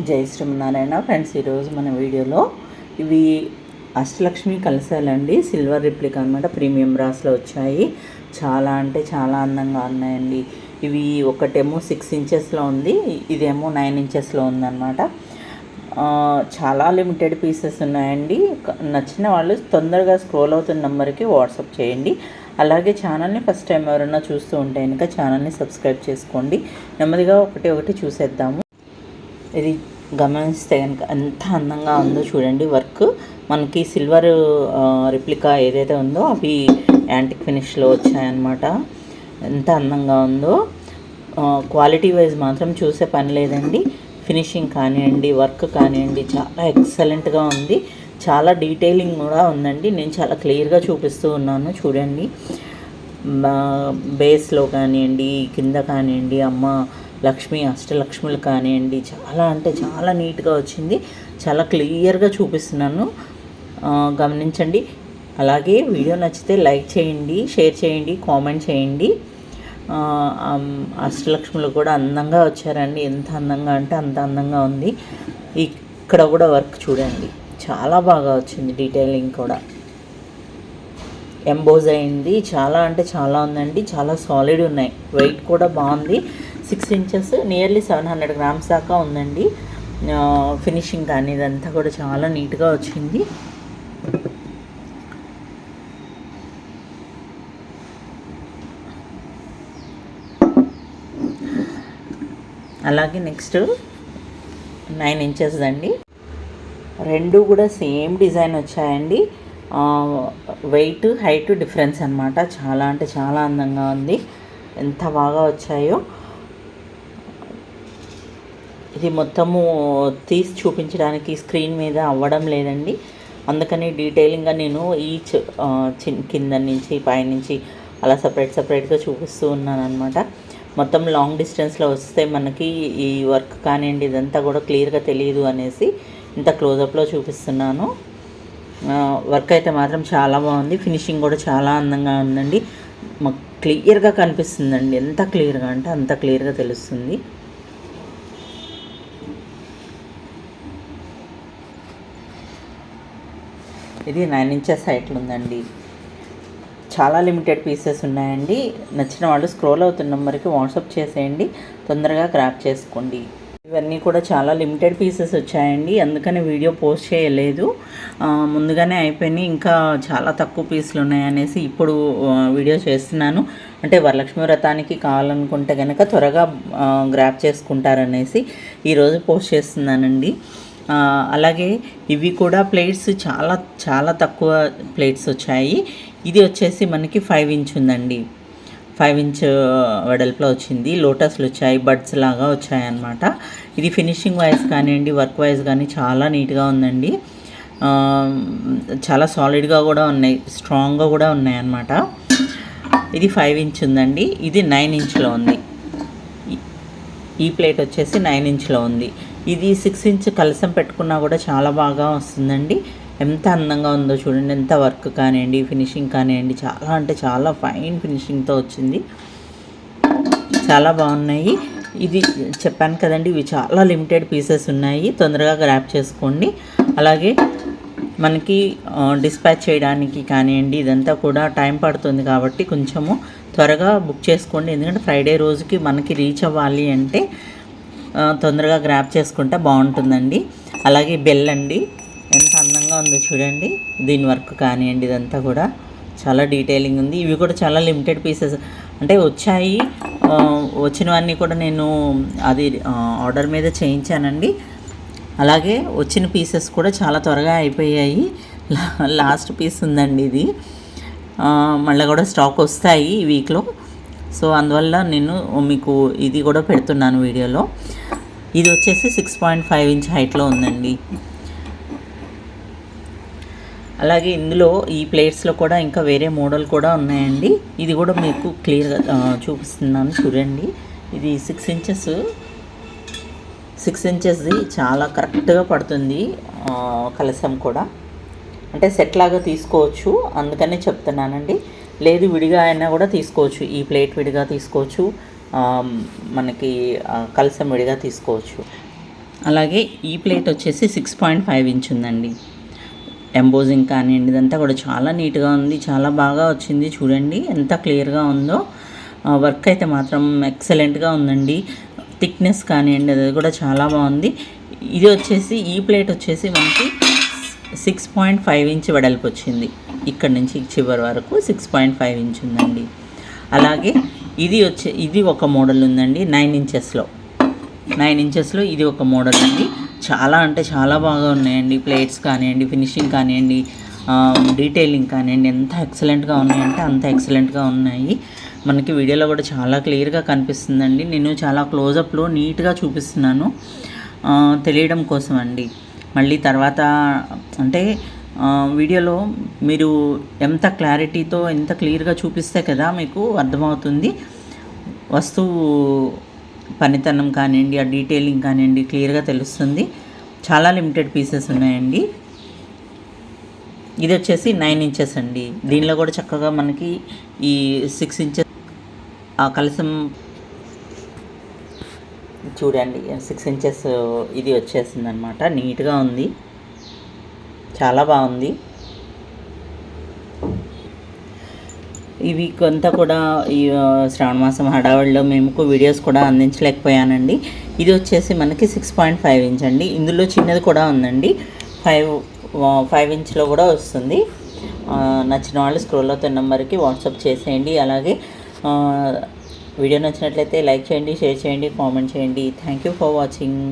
జై శ్రీమన్నారాయణ ఫ్రెండ్స్. ఈరోజు మన వీడియోలో ఇవి అష్టలక్ష్మి కలశాలండి, సిల్వర్ రిప్లికా అనమాట. ప్రీమియం బ్రాస్లో వచ్చాయి. చాలా అంటే చాలా అందంగా ఉన్నాయండి. ఇవి ఒకటేమో 6 ఇంచెస్లో ఉంది, ఇదేమో 9 ఇంచెస్లో ఉందన్నమాట. చాలా లిమిటెడ్ పీసెస్ ఉన్నాయండి. నచ్చిన వాళ్ళు తొందరగా స్క్రోల్ అవుతున్న నెంబర్కి వాట్సాప్ చేయండి. అలాగే ఛానల్ని ఫస్ట్ టైం ఎవరైనా చూస్తూ ఉంటే కనుక ఛానల్ని సబ్స్క్రైబ్ చేసుకోండి. నెమ్మదిగా ఒకటి చూసేద్దాము. ఇది గమనిస్తే కనుక ఎంత అందంగా ఉందో చూడండి. వర్క్ మనకి సిల్వర్ రిప్లికా ఏదైతే ఉందో అవి యాంటిక్ ఫినిష్లో వచ్చాయన్నమాట. ఎంత అందంగా ఉందో. క్వాలిటీ వైజ్ మాత్రం చూసే పని లేదండి. ఫినిషింగ్ కానివ్వండి, వర్క్ కానివ్వండి, చాలా ఎక్సలెంట్గా ఉంది. చాలా డీటెయిలింగ్ కూడా ఉందండి. నేను చాలా క్లియర్గా చూపిస్తూ ఉన్నాను చూడండి. బేస్లో కానివ్వండి, కింద కానివ్వండి, అమ్మ లక్ష్మి అష్టలక్ష్ములు కానివ్వండి, చాలా అంటే చాలా నీట్గా వచ్చింది. చాలా క్లియర్గా చూపిస్తున్నాను, గమనించండి. అలాగే వీడియో నచ్చితే లైక్ చేయండి, షేర్ చేయండి, కామెంట్ చేయండి. అష్టలక్ష్ములు కూడా అందంగా వచ్చారండి. ఎంత అందంగా అంటే అంత అందంగా ఉంది. ఇక్కడ కూడా వర్క్ చూడండి, చాలా బాగా వచ్చింది. డీటెయిలింగ్ కూడా ఎంబోజ్ అయింది. చాలా అంటే చాలా ఉందండి. చాలా సాలిడ్ ఉన్నాయి. వెయిట్ కూడా బాగుంది. 6 ఇంచెస్, నియర్లీ 700 గ్రామ్స్ దాకా ఉందండి. ఫినిషింగ్ కానీ ఇదంతా కూడా చాలా నీట్గా వచ్చింది. అలాగే నెక్స్ట్ 9 ఇంచెస్ అండి. రెండు కూడా సేమ్ డిజైన్ వచ్చాయండి. వెయిట్ హైట్ డిఫరెన్స్ అనమాట. చాలా అంటే చాలా అందంగా ఉంది. ఎంత బాగా వచ్చాయో. ఇది మొత్తము తీసి చూపించడానికి స్క్రీన్ మీద అవ్వడం లేదండి. అందుకని డీటెయిలింగ్గా నేను ఈచ్ కింద నుంచి పైనుంచి అలా సపరేట్గా చూపిస్తూ ఉన్నాను అనమాట. మొత్తం లాంగ్ డిస్టెన్స్లో వస్తే మనకి ఈ వర్క్ కానివ్వండి ఇదంతా కూడా క్లియర్గా తెలియదు అనేసి ఇంత క్లోజప్లో చూపిస్తున్నాను. వర్క్ అయితే మాత్రం చాలా బాగుంది. ఫినిషింగ్ కూడా చాలా అందంగా ఉందండి. మాకు క్లియర్గా కనిపిస్తుందండి. ఎంత క్లియర్గా అంటే అంత క్లియర్గా తెలుస్తుంది. ఇది 9 ఇంచెస్ హైట్లో ఉందండి. చాలా లిమిటెడ్ పీసెస్ ఉన్నాయండి. నచ్చిన వాళ్ళు స్క్రోల్ అవుతున్న నెంబర్కి వాట్సాప్ చేసేయండి. తొందరగా గ్రాప్ చేసుకోండి. ఇవన్నీ కూడా చాలా లిమిటెడ్ పీసెస్ వచ్చాయండి. అందుకని వీడియో పోస్ట్ చేయలేదు, ముందుగానే అయిపోయినాయి. ఇంకా చాలా తక్కువ పీసులు ఉన్నాయనేసి ఇప్పుడు వీడియో చేస్తున్నాను. అంటే వరలక్ష్మి వ్రతానికి కావాలనుకుంటే కనుక త్వరగా గ్రాప్ చేసుకుంటారనేసి ఈరోజు పోస్ట్ చేస్తున్నానండి. అలాగే ఇవి కూడా ప్లేట్స్ చాలా చాలా తక్కువ ప్లేట్స్ వచ్చాయి. ఇది వచ్చేసి మనకి 5 ఇంచ్ ఉందండి. 5 ఇంచ్ వెడల్పులో వచ్చింది. లోటస్లు వచ్చాయి, బడ్స్ లాగా వచ్చాయన్నమాట. ఇది ఫినిషింగ్ వైజ్ కానివ్వండి, వర్క్ వైజ్ కానీ చాలా నీట్గా ఉందండి. చాలా సాలిడ్గా కూడా ఉన్నాయి, స్ట్రాంగ్గా కూడా ఉన్నాయి అన్నమాట. ఇది 5 ఇంచ్ ఉందండి. ఇది 9 ఇంచ్లో ఉంది. ఈ ప్లేట్ వచ్చేసి 9 ఇంచ్లో ఉంది. ఇది 6 ఇంచ్ కలసం పెట్టుకున్నా కూడా చాలా బాగా వస్తుందండి. ఎంత అందంగా ఉందో చూడండి. ఎంత వర్క్ కానివ్వండి, ఫినిషింగ్ కానివ్వండి, చాలా అంటే చాలా ఫైన్ ఫినిషింగ్తో వచ్చింది. చాలా బాగున్నాయి. ఇది చెప్పాను కదండి, ఇవి చాలా లిమిటెడ్ పీసెస్ ఉన్నాయి. తొందరగా గ్రాప్ చేసుకోండి. అలాగే మనకి డిస్పాచ్ చేయడానికి కానివ్వండి ఇదంతా కూడా టైం పడుతుంది కాబట్టి కొంచెము త్వరగా బుక్ చేసుకోండి. ఎందుకంటే ఫ్రైడే రోజుకి మనకి రీచ్ అవ్వాలి అంటే తొందరగా గ్రాప్ చేసుకుంటే బాగుంటుందండి. అలాగే బెల్ అండి, ఎంత అందంగా ఉందో చూడండి. దీని వర్క్ కానివ్వండి ఇదంతా కూడా చాలా డీటెయిలింగ్ ఉంది. ఇవి కూడా చాలా లిమిటెడ్ పీసెస్ అంటే వచ్చాయి. వచ్చినవన్నీ కూడా నేను అది ఆర్డర్ మీద చేయించానండి. అలాగే వచ్చిన పీసెస్ కూడా చాలా త్వరగా అయిపోయాయి. లాస్ట్ పీస్ ఉందండి ఇది. మళ్ళీ కూడా స్టాక్ వస్తాయి ఈ వీక్లో. సో అందువల్ల నేను మీకు ఇది కూడా పెడుతున్నాను వీడియోలో. ఇది వచ్చేసి 6.5 ఇంచ్ హైట్లో ఉందండి. అలాగే ఇందులో ఈ ప్లేట్స్లో కూడా ఇంకా వేరే మోడల్ కూడా ఉన్నాయండి. ఇది కూడా మీకు క్లియర్గా చూపిస్తున్నాను చూడండి. ఇది 6 ఇంచెస్ది చాలా కరెక్ట్గా పడుతుంది కలసం కూడా. అంటే సెట్ లాగా తీసుకోవచ్చు, అందుకనే చెప్తున్నానండి. లేదు విడిగా అయినా కూడా తీసుకోవచ్చు. ఈ ప్లేట్ విడిగా తీసుకోవచ్చు, మనకి కలసం విడిగా తీసుకోవచ్చు. అలాగే ఈ ప్లేట్ వచ్చేసి 6.5 ఇంచ్ ఉందండి. ఎంబోజింగ్ కానివ్వండి, ఇదంతా కూడా చాలా నీట్గా ఉంది, చాలా బాగా వచ్చింది. చూడండి ఎంత క్లియర్గా ఉందో. వర్క్ అయితే మాత్రం ఎక్సలెంట్గా ఉందండి. థిక్నెస్ కానివ్వండి అది కూడా చాలా బాగుంది. ఇది వచ్చేసి ఈ ప్లేట్ వచ్చేసి మనకి 6.5 ఇంచ్ వెడల్పు వచ్చింది. ఇక్కడ నుంచి చివరి వరకు 6.5 ఇంచ్ ఉందండి. అలాగే ఇది ఒక మోడల్ ఉందండి 9 ఇంచెస్లో. 9 ఇంచెస్లో ఇది ఒక మోడల్ అండి. చాలా అంటే చాలా బాగా ఉన్నాయండి. ప్లేట్స్ కానివ్వండి, ఫినిషింగ్ కానివ్వండి, డీటెయిలింగ్ కానివ్వండి, ఎంత ఎక్సలెంట్గా ఉన్నాయంటే అంత ఎక్సలెంట్గా ఉన్నాయి. మనకి వీడియోలో కూడా చాలా క్లియర్గా కనిపిస్తుందండి. నేను చాలా క్లోజప్లో నీట్గా చూపిస్తున్నాను తెలియడం కోసం అండి. మళ్ళీ తర్వాత అంటే వీడియోలో మీరు ఎంత క్లారిటీతో ఎంత క్లియర్గా చూపిస్తే కదా మీకు అర్థమవుతుంది. వస్తువు పనితనం కానివ్వండి, ఆ డీటెయిలింగ్ కానివ్వండి క్లియర్గా తెలుస్తుంది. చాలా లిమిటెడ్ పీసెస్ ఉన్నాయండి. ఇది వచ్చేసి 9 ఇంచెస్ అండి. దీనిలో కూడా చక్కగా మనకి ఈ 6 ఇంచెస్ ఆ కలసం చూడండి 6 ఇంచెస్ ఇది వచ్చేసింది అనమాట. నీట్గా ఉంది, చాలా బాగుంది. ఈ వీక్ అంతా కూడా ఈ శ్రావణ మాసం హడావిడిలో మేము వీడియోస్ కూడా అందించలేకపోయానండి. ఇది వచ్చేసి మనకి 6.5 ఇంచ్ అండి. ఇందులో చిన్నది కూడా ఉందండి, 5 ఇంచ్లో కూడా వస్తుంది. నచ్చిన వాళ్ళు స్క్రోల్ అవుతున్న నెంబర్కి వాట్సాప్ చేసేయండి. అలాగే వీడియో నచ్చినట్లయితే లైక్ చేయండి, షేర్ చేయండి, కామెంట్ చేయండి. Thank you for watching.